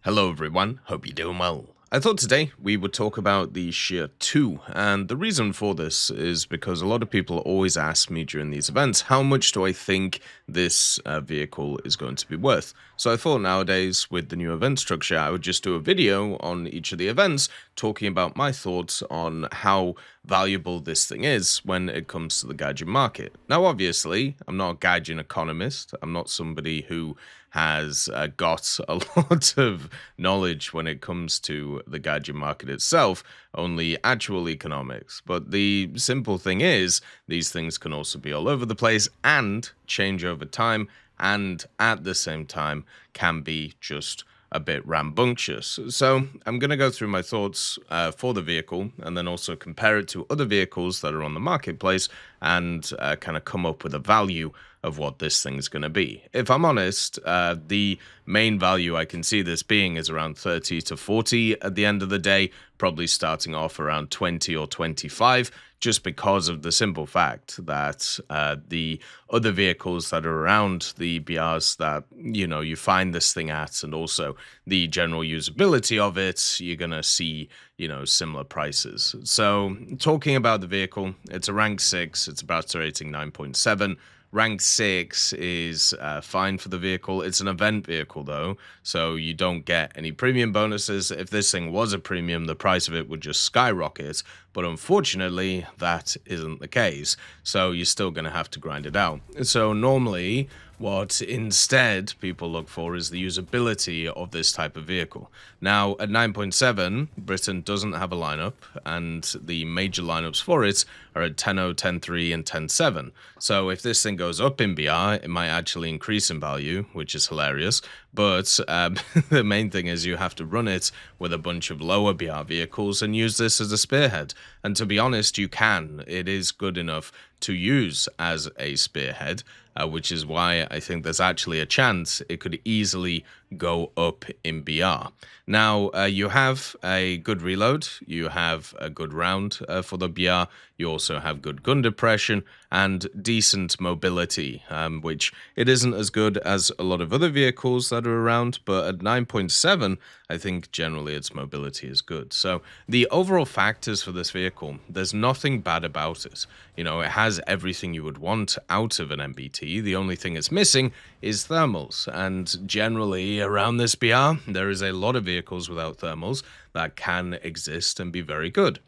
Hello everyone, hope you're doing well. I thought today we would talk about the Shir 2, and the reason for this is because a lot of people always ask me during these events, how much do I think this vehicle is going to be worth? So I thought nowadays, with the new event structure, I would just do a video on each of the events, talking about my thoughts on how valuable this thing is when it comes to the Gaijin market. Now obviously, I'm not a Gaijin economist, I'm not somebody who has got a lot of knowledge when it comes to the Gaijin market itself, only actual economics. But the simple thing is, these things can also be all over the place and change over time, and at the same time can be just a bit rambunctious. So I'm going to go through my thoughts for the vehicle and then also compare it to other vehicles that are on the marketplace and kind of come up with a value of what this thing's going to be. If I'm honest, the main value I can see this being is around 30 to 40 at the end of the day, probably starting off around 20 or 25, just because of the simple fact that the other vehicles that are around the BRs that, you find this thing at, and also the general usability of it, you're going to see, similar prices. So talking about the vehicle, it's a rank 6, it's about rating 9.7. Rank 6 is fine for the vehicle. It's an event vehicle, though, so you don't get any premium bonuses. If this thing was a premium, the price of it would just skyrocket, but unfortunately, that isn't the case, so you're still going to have to grind it out. So normally, what instead people look for is the usability of this type of vehicle. Now, at 9.7, Britain doesn't have a lineup, and the major lineups for it are at 10.0, 10.3, and 10.7. So if this thing goes up in BR, it might actually increase in value, which is hilarious. But the main thing is you have to run it with a bunch of lower BR vehicles and use this as a spearhead. And to be honest, you can. It is good enough to use as a spearhead, which is why I think there's actually a chance it could easily go up in BR. Now, you have a good reload, you have a good round for the BR, you also have good gun depression and decent mobility, which it isn't as good as a lot of other vehicles that are around, but at 9.7, I think generally its mobility is good. So the overall factors for this vehicle, there's nothing bad about it. It has everything you would want out of an MBT. The only thing it's missing is thermals, and generally around this BR, there is a lot of vehicles without thermals that can exist and be very good.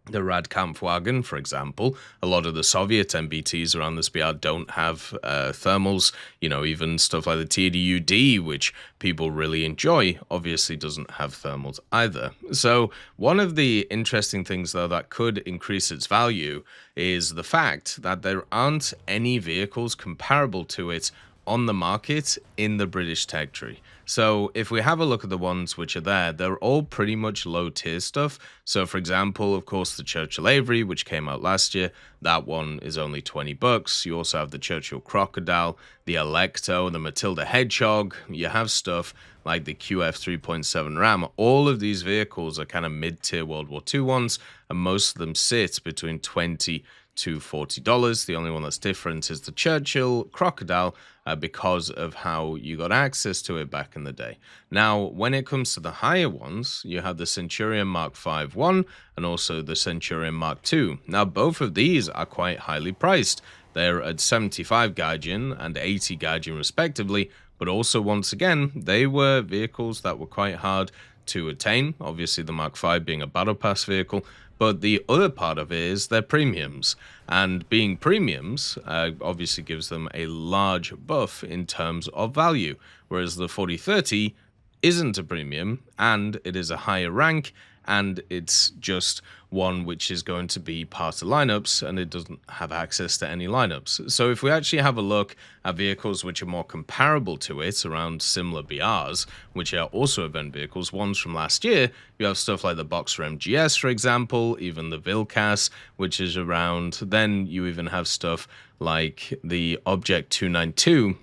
The Radkampfwagen, for example, a lot of the Soviet MBTs around this BR don't have thermals. Even stuff like the TDUD, which people really enjoy, obviously doesn't have thermals either. So one of the interesting things, though, that could increase its value is the fact that there aren't any vehicles comparable to it on the market in the British tech tree. So if we have a look at the ones which are there, they're all pretty much low tier stuff. So for example, of course, the Churchill Avery, which came out last year, that one is only $20. You also have the Churchill Crocodile, the Electo, the Matilda Hedgehog. You have stuff like the QF 3.7 Ram. All of these vehicles are kind of mid-tier World War II ones, and most of them sit between $20 to $40. The only one that's different is the Churchill Crocodile, because of how you got access to it back in the day. Now, when it comes to the higher ones, you have the Centurion Mark V1 and also the Centurion Mark II. Now, both of these are quite highly priced. They're at 75 Gaijin and 80 Gaijin respectively, but also, once again, they were vehicles that were quite hard to attain, obviously the Mark V being a Battle Pass vehicle, but the other part of it is their premiums. And being premiums obviously gives them a large buff in terms of value, whereas the 4030 isn't a premium, and it is a higher rank, and it's just one which is going to be part of lineups, and it doesn't have access to any lineups. So if we actually have a look at vehicles which are more comparable to it, around similar BRs, which are also event vehicles, ones from last year, you have stuff like the Boxer MGS, for example, even the Vilcas, which is around. Then you even have stuff like the Object 292,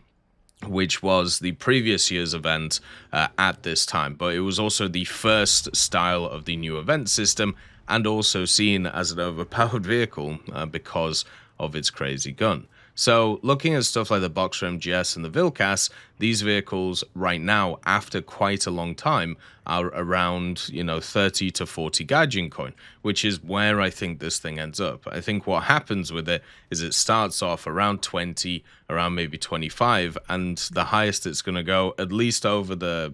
which was the previous year's event at this time, but it was also the first style of the new event system, and also seen as an overpowered vehicle because of its crazy gun. So looking at stuff like the Boxer MGS and the Vilcas, these vehicles right now, after quite a long time, are around, 30 to 40 Gaijin coin, which is where I think this thing ends up. I think what happens with it is it starts off around 20, around maybe 25, and the highest it's going to go, at least over the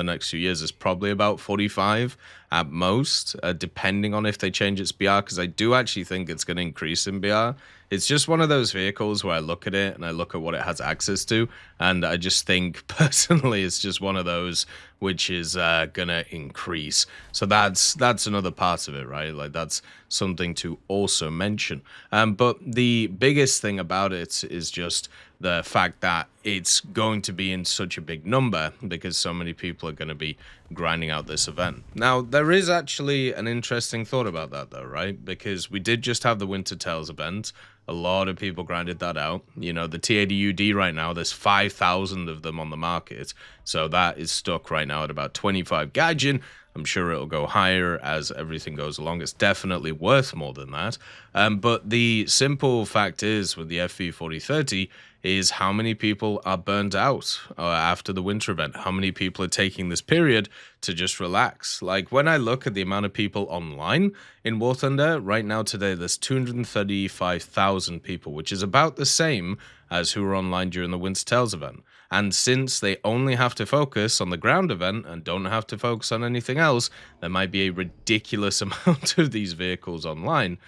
next few years, is probably about 45 at most, depending on if they change its BR, because I do actually think it's going to increase in BR. It's just one of those vehicles where I look at it and I look at what it has access to, and I just think personally it's just one of those which is gonna increase. So that's another part of it, right? Like, that's something to also mention. But the biggest thing about it is just the fact that it's going to be in such a big number because so many people are going to be grinding out this event. Now, there is actually an interesting thought about that, though, right? Because we did just have the Winter Tales event. A lot of people grinded that out. The T80UD right now, there's 5,000 of them on the market. So that is stuck right now at about 25 Gaijin. I'm sure it'll go higher as everything goes along. It's definitely worth more than that. But the simple fact is, with the FV4030, is how many people are burned out after the winter event. How many people are taking this period to just relax? Like, when I look at the amount of people online in War Thunder, right now today, there's 235,000 people, which is about the same as who were online during the Winter Tales event. And since they only have to focus on the ground event and don't have to focus on anything else, there might be a ridiculous amount of these vehicles online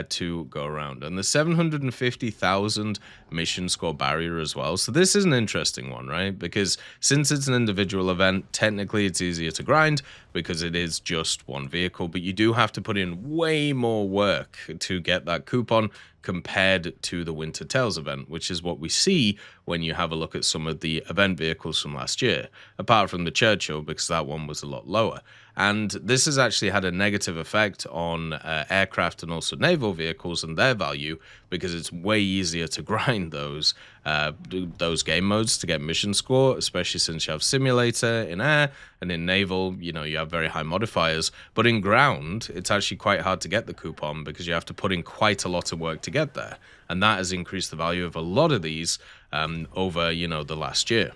to go around. And the 750,000 mission score barrier as well. So this is an interesting one, right? Because since it's an individual event, technically it's easier to grind because it is just one vehicle, but you do have to put in way more work to get that coupon compared to the Winter Tales event, which is what we see when you have a look at some of the event vehicles from last year, apart from the Churchill, because that one was a lot lower. And this has actually had a negative effect on aircraft and also naval vehicles and their value, because it's way easier to grind those game modes to get mission score, especially since you have simulator in air, and in naval, you have very high modifiers. But in ground, it's actually quite hard to get the coupon because you have to put in quite a lot of work to get there. And that has increased the value of a lot of these over, the last year.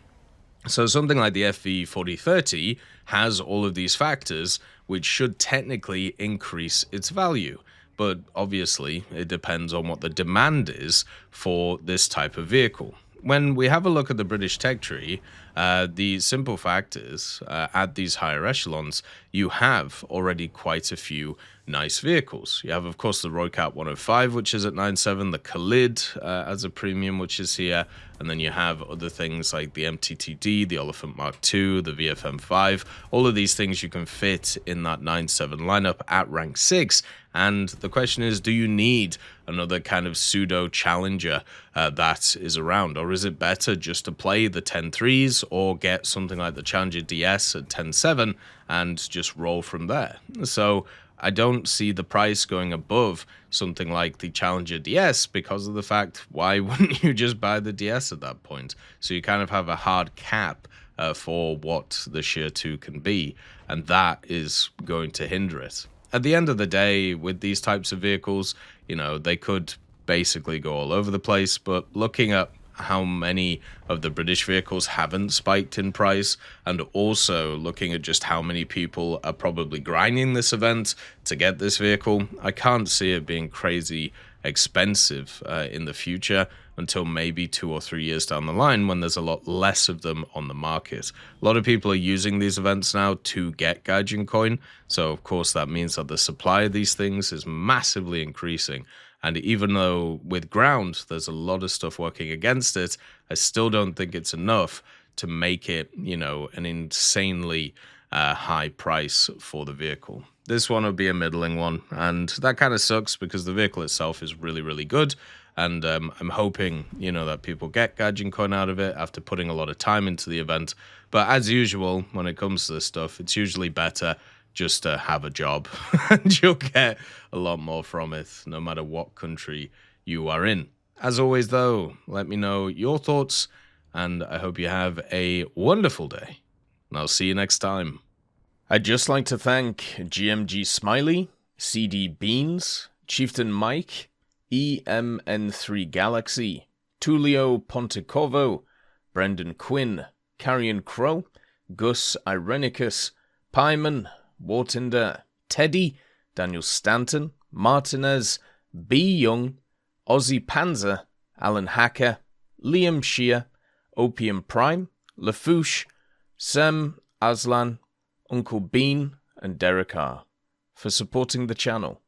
So something like the FV4030 has all of these factors, which should technically increase its value. But obviously, it depends on what the demand is for this type of vehicle. When we have a look at the British tech tree, the simple fact is, at these higher echelons, you have already quite a few nice vehicles. You have, of course, the Roycat 105, which is at 9.7, the Khalid as a premium, which is here, and then you have other things like the MTTD, the Elephant Mark II, the VFM5. All of these things you can fit in that 9.7 lineup at rank 6. And the question is, do you need another kind of pseudo challenger that is around? Or is it better just to play the 10.3s or get something like the Challenger DS at 10.7 and just roll from there? So I don't see the price going above something like the Challenger DS because of the fact, why wouldn't you just buy the DS at that point? So you kind of have a hard cap for what the Shir 2 can be, and that is going to hinder it. At the end of the day, with these types of vehicles, they could basically go all over the place, but looking at how many of the British vehicles haven't spiked in price, and also looking at just how many people are probably grinding this event to get this vehicle, I can't see it being crazy expensive in the future until maybe 2 or 3 years down the line when there's a lot less of them on the market. A lot of people are using these events now to get Gaijin coin, so of course that means that the supply of these things is massively increasing. And even though with ground there's a lot of stuff working against it, I still don't think it's enough to make it, an insanely high price for the vehicle. This one would be a middling one, and that kind of sucks because the vehicle itself is really, really good. And I'm hoping, that people get Gaijin coin out of it after putting a lot of time into the event. But as usual, when it comes to this stuff, it's usually better just to have a job and you'll get a lot more from it, no matter what country you are in. As always, though, let me know your thoughts, and I hope you have a wonderful day. And I'll see you next time. I'd just like to thank GMG Smiley, CD Beans, Chieftain Mike, EMN3 Galaxy, Tulio Pontecovo, Brendan Quinn, Carrion Crow, Gus Irenicus, Pyman, Wartinder, Teddy, Daniel Stanton, Martinez, B. Young, Ozzy Panzer, Alan Hacker, Liam Shir, Opium Prime, Lafouche, Sem Aslan, Uncle Bean, and Derek R. for supporting the channel.